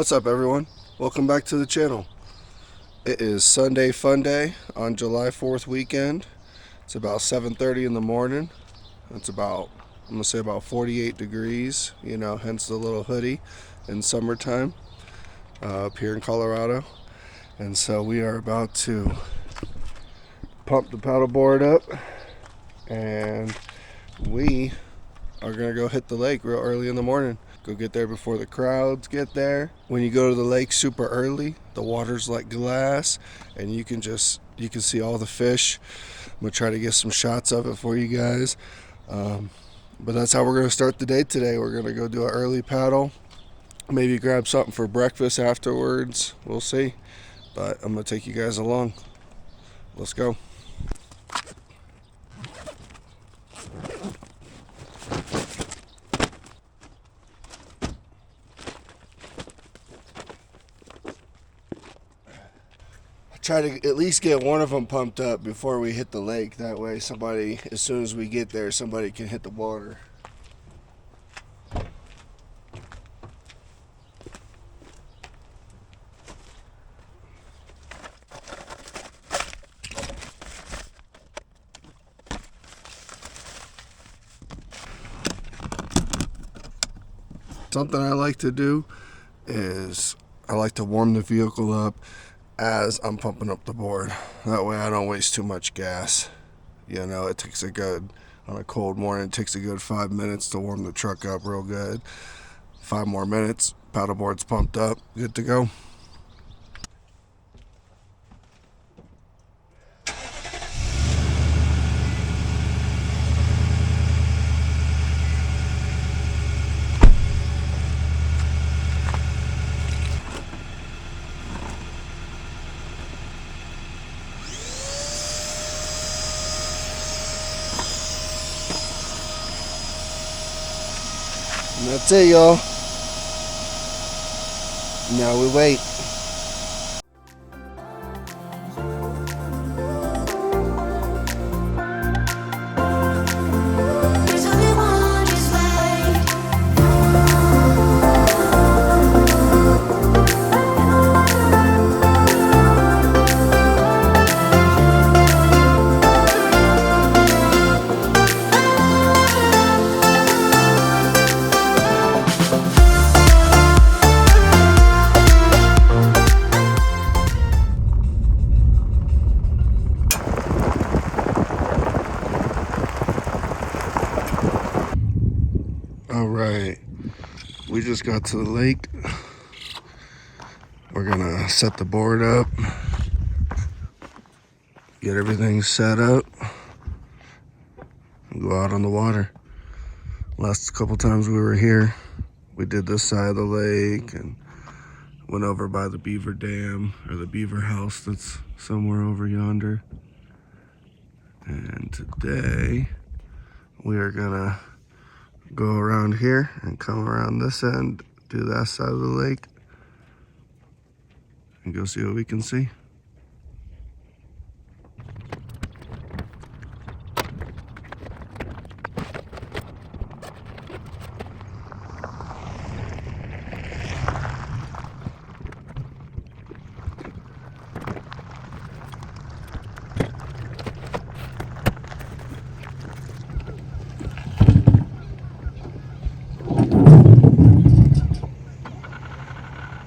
What's up, everyone? Welcome back to the channel. It is Sunday Funday on July 4th weekend. It's about 7:30 in the morning. It's about, I'm gonna say about 48 degrees, hence the little hoodie in summertime up here in Colorado. And so we are about to pump the paddleboard up, and we are gonna go hit the lake real early in the morning. Go get there before the crowds get there. When you go to the lake super early, the water's like glass, and you can see all the fish. I'm gonna try to get some shots of it for you guys. But that's how we're gonna start the day today. We're gonna go do an early paddle, maybe grab something for breakfast afterwards. We'll see. But I'm gonna take you guys along. Let's go. Try to at least get one of them pumped up before we hit the lake. That way somebody, as soon as we get there, somebody can hit the water. Something I like to do is I like to warm the vehicle up as I'm pumping up the board. That way I don't waste too much gas. It takes on a cold morning, it takes a good 5 minutes to warm the truck up real good. 5 more minutes, paddleboard's pumped up, good to go. And that's it, y'all. Now we wait. All right, we just got to the lake. We're gonna set the board up, get everything set up, and go out on the water. Last couple times we were here, we did this side of the lake and went over by the beaver dam, or the beaver house that's somewhere over yonder. And today we are gonna go around here and come around this end, do that side of the lake, and go see what we can see.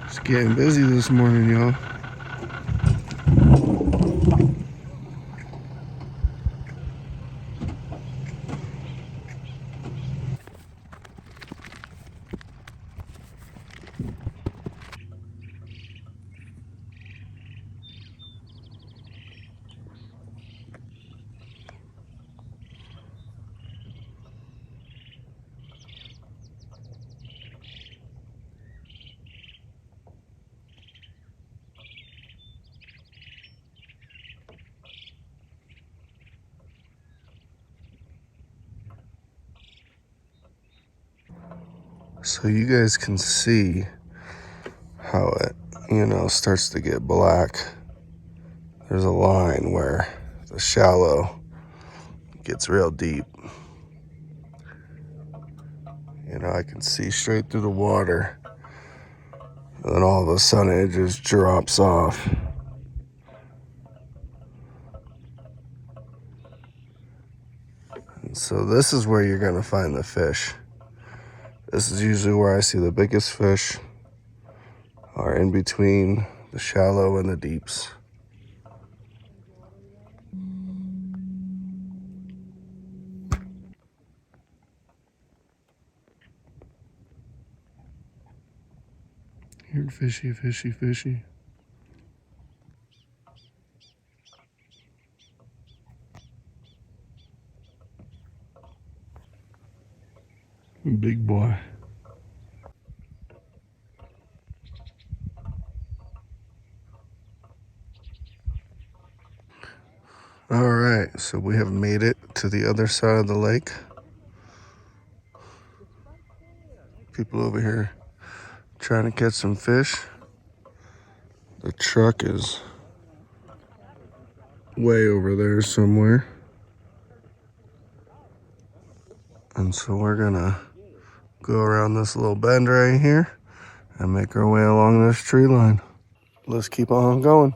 It's getting busy this morning, y'all. So you guys can see how it, starts to get black. There's a line where the shallow gets real deep. I can see straight through the water And then all of a sudden it just drops off. And so this is where you're going to find the fish. This is usually where I see the biggest fish, are in between the shallow and the deeps. Here, fishy, fishy, fishy. Big boy. All right, so we have made it to the other side of the lake. People over here trying to catch some fish. The truck is way over there somewhere. And so we're gonna go around this little bend right here and make our way along this tree line. Let's keep on going.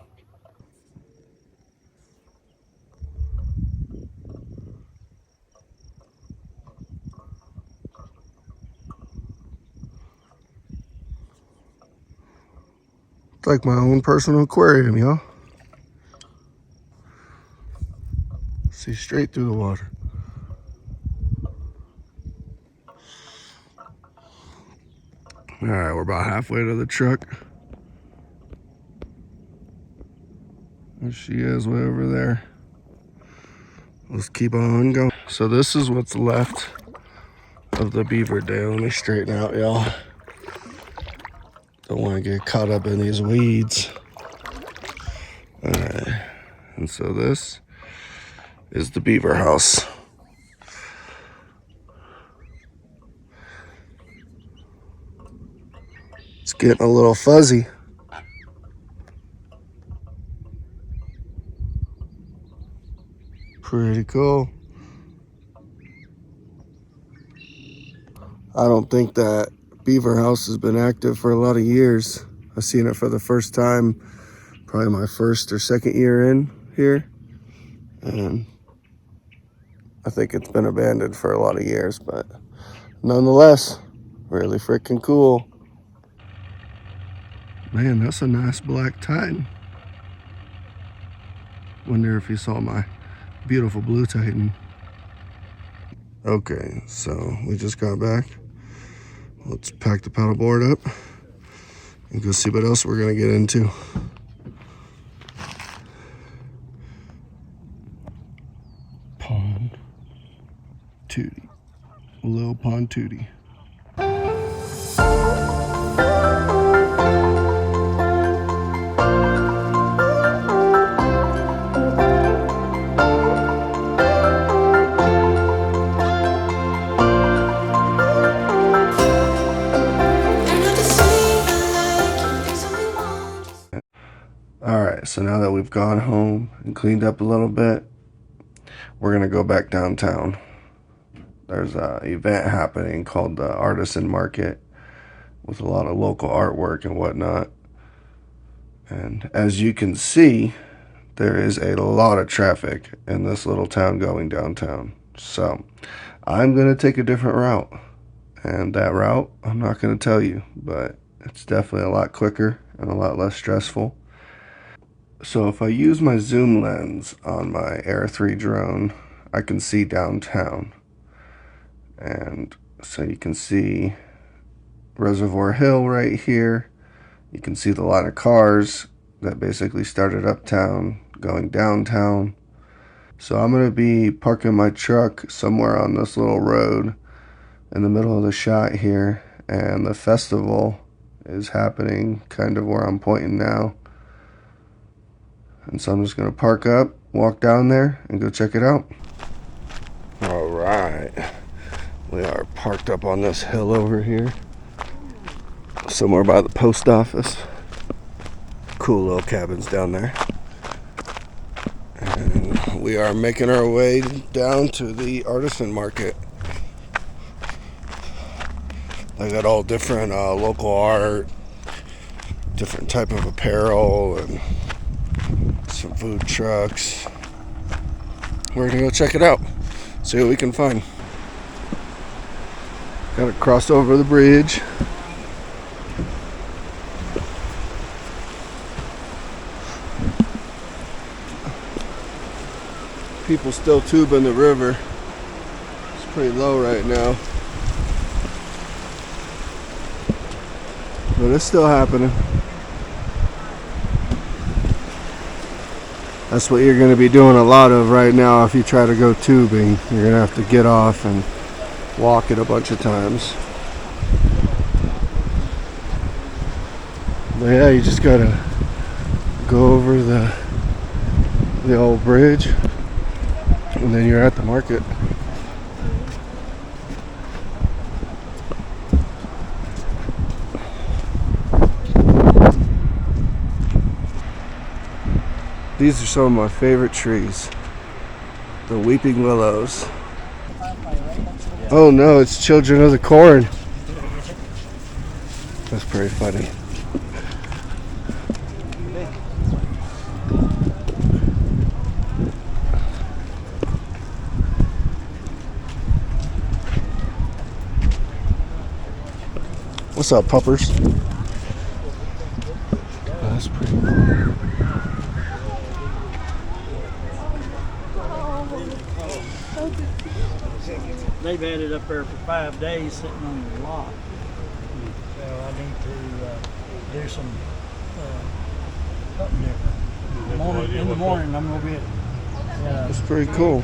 It's like my own personal aquarium, y'all. See straight through the water. All right, we're about halfway to the truck. There she is, way over there. Let's keep on going. So this is what's left of the beaver dam. Let me straighten out, y'all. Don't want to get caught up in these weeds. All right, and so this is the beaver house. It's getting a little fuzzy. Pretty cool. I don't think that beaver house has been active for a lot of years. I've seen it for the first time, probably my first or second year in here. And I think it's been abandoned for a lot of years, but nonetheless, really freaking cool. Man, that's a nice black titan. Wonder if you saw my beautiful blue titan. Okay, so we just got back. Let's pack the paddleboard up and go see what else we're gonna get into. Pond Tootie, Lil Pond Tootie. Alright, so now that we've gone home and cleaned up a little bit, we're going to go back downtown. There's an event happening called the Artisan Market with a lot of local artwork and whatnot. And as you can see, there is a lot of traffic in this little town going downtown. So I'm going to take a different route. And that route, I'm not going to tell you, but it's definitely a lot quicker and a lot less stressful. So if I use my zoom lens on my Air 3 drone, I can see downtown. And so you can see Reservoir Hill right here. You can see the line of cars that basically started uptown going downtown. So I'm going to be parking my truck somewhere on this little road in the middle of the shot here. And the festival is happening kind of where I'm pointing now. And so I'm just going to park up, walk down there, and go check it out. All right. We are parked up on this hill over here, somewhere by the post office. Cool little cabins down there. And we are making our way down to the Artisan Market. They got all different local art, different type of apparel and some food trucks. We're gonna go check it out, see what we can find. Gotta cross over the bridge. People still tubing the river. It's pretty low right now, but it's still happening. That's what you're going to be doing a lot of right now if you try to go tubing. You're going to have to get off and walk it a bunch of times. But yeah, you just got to go over the old bridge and then you're at the market. These are some of my favorite trees. The weeping willows. Oh no, it's children of the corn. That's pretty funny. What's up, puppers? That's pretty cool. They've had it up there for 5 days sitting on the lot. So I need to do some something different. In the morning I'm going to be at That's pretty cool.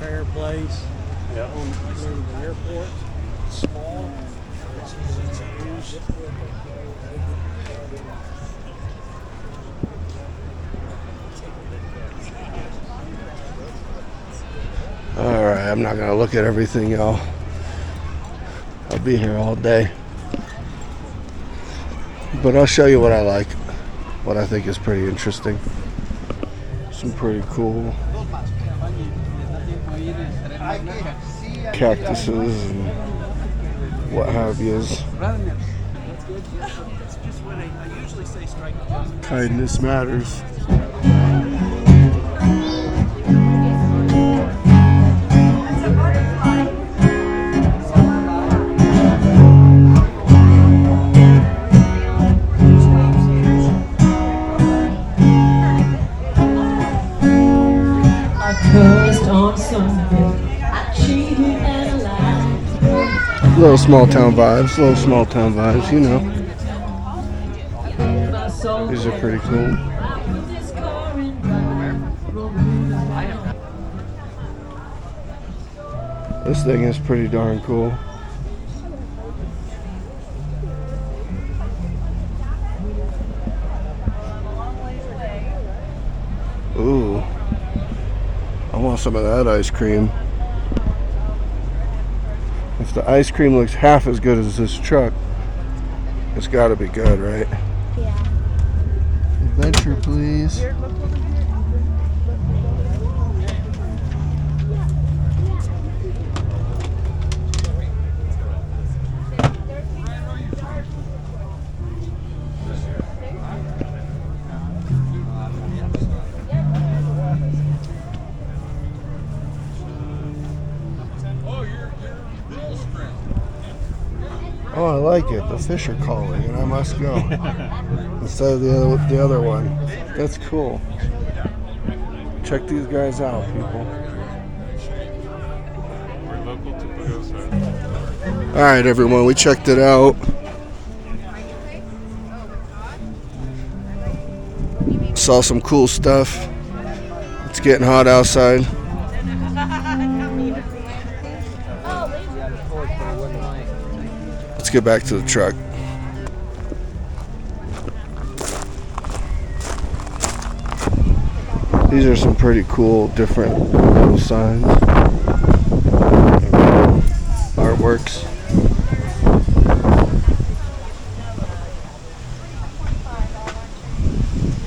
repair place on the airport. It's small. It's easy to use. Alright, I'm not going to look at everything, y'all. I'll be here all day. But I'll show you what I like. What I think is pretty interesting. Some pretty cool cactuses and what have yous. Kindness matters. Little small town vibes, you know. These are pretty cool. This thing is pretty darn cool. Ooh, I want some of that ice cream. If the ice cream looks half as good as this truck, it's got to be good, right? Yeah. Adventure, please. Oh, I like it. The fish are calling, and I must go instead of the other one. That's cool. Check these guys out, people. We're local to Pagosa. All right, everyone. We checked it out. Saw some cool stuff. It's getting hot outside. Let's get back to the truck. These are some pretty cool, different little signs, artworks.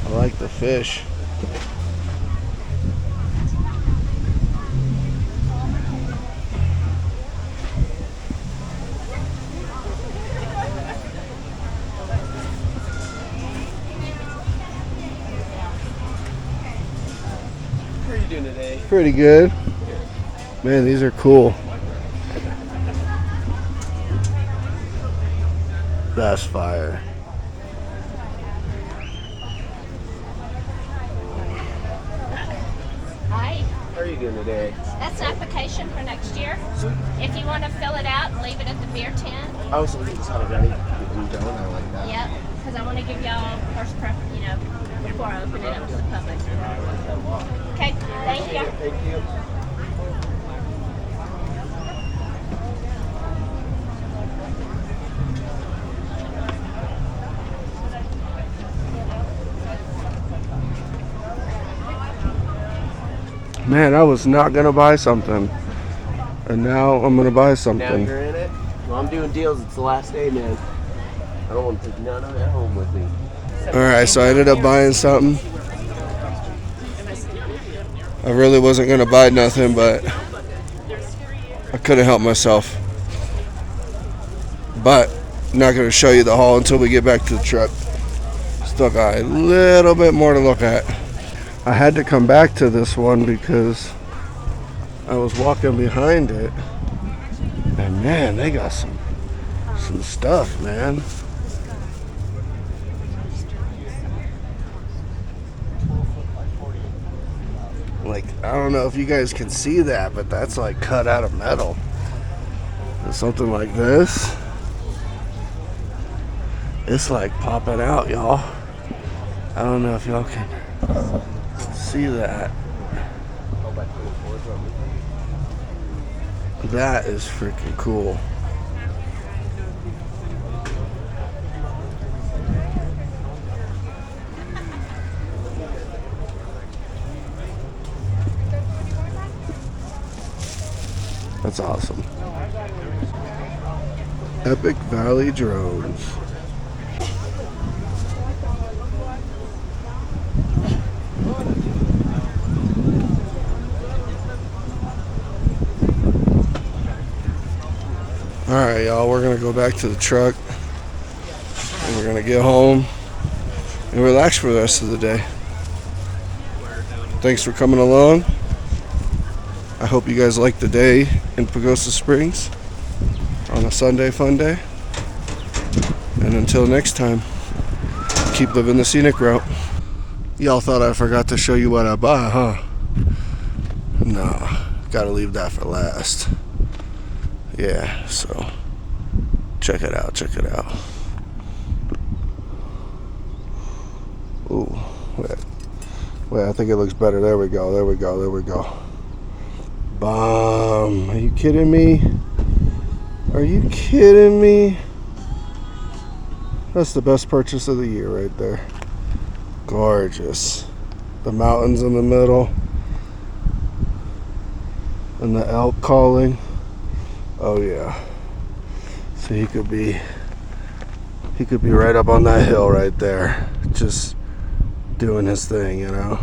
I like the fish. pretty good. Man, these are cool. That's fire. Hi, How are you doing today? that's an application for next year. If you want to fill it out and leave it at the beer tent, Oh, so we just have it ready. You don't? I like that. yep, because I want to give y'all first preference, before I open it up to the public. Okay, thank you. Thank you. Man, I was not gonna buy something, and now I'm gonna buy Now something. you're in it? Well, I'm doing deals. It's the last day, man. I don't want to take none of it home with me. Alright, so I ended up buying something. I really wasn't gonna buy nothing, but I couldn't help myself. But I'm not gonna show you the haul until we get back to the truck. Still got a little bit more to look at. I had to come back to this one because I was walking behind it, and man, they got some stuff, man. Like, I don't know if you guys can see that, but that's like cut out of metal. And something like this, it's like popping out, y'all. I don't know if y'all can see that. That is freaking cool. That's awesome. Epic Valley drones. Alright, y'all, we're gonna go back to the truck and we're gonna get home and relax for the rest of the day. Thanks for coming along. I hope you guys liked the day in Pagosa Springs on a Sunday fun day. And until next time, keep living the scenic route. Y'all thought I forgot to show you what I bought, huh? No, gotta leave that for last. Yeah, so check it out, check it out. Ooh, wait, I think it looks better. There we go, there we go, there we go. Bomb. Are you kidding me? Are you kidding me? That's the best purchase of the year right there. Gorgeous. The mountains in the middle. And the elk calling. Oh yeah. So he could be right up on that hill right there. Just doing his thing, you know.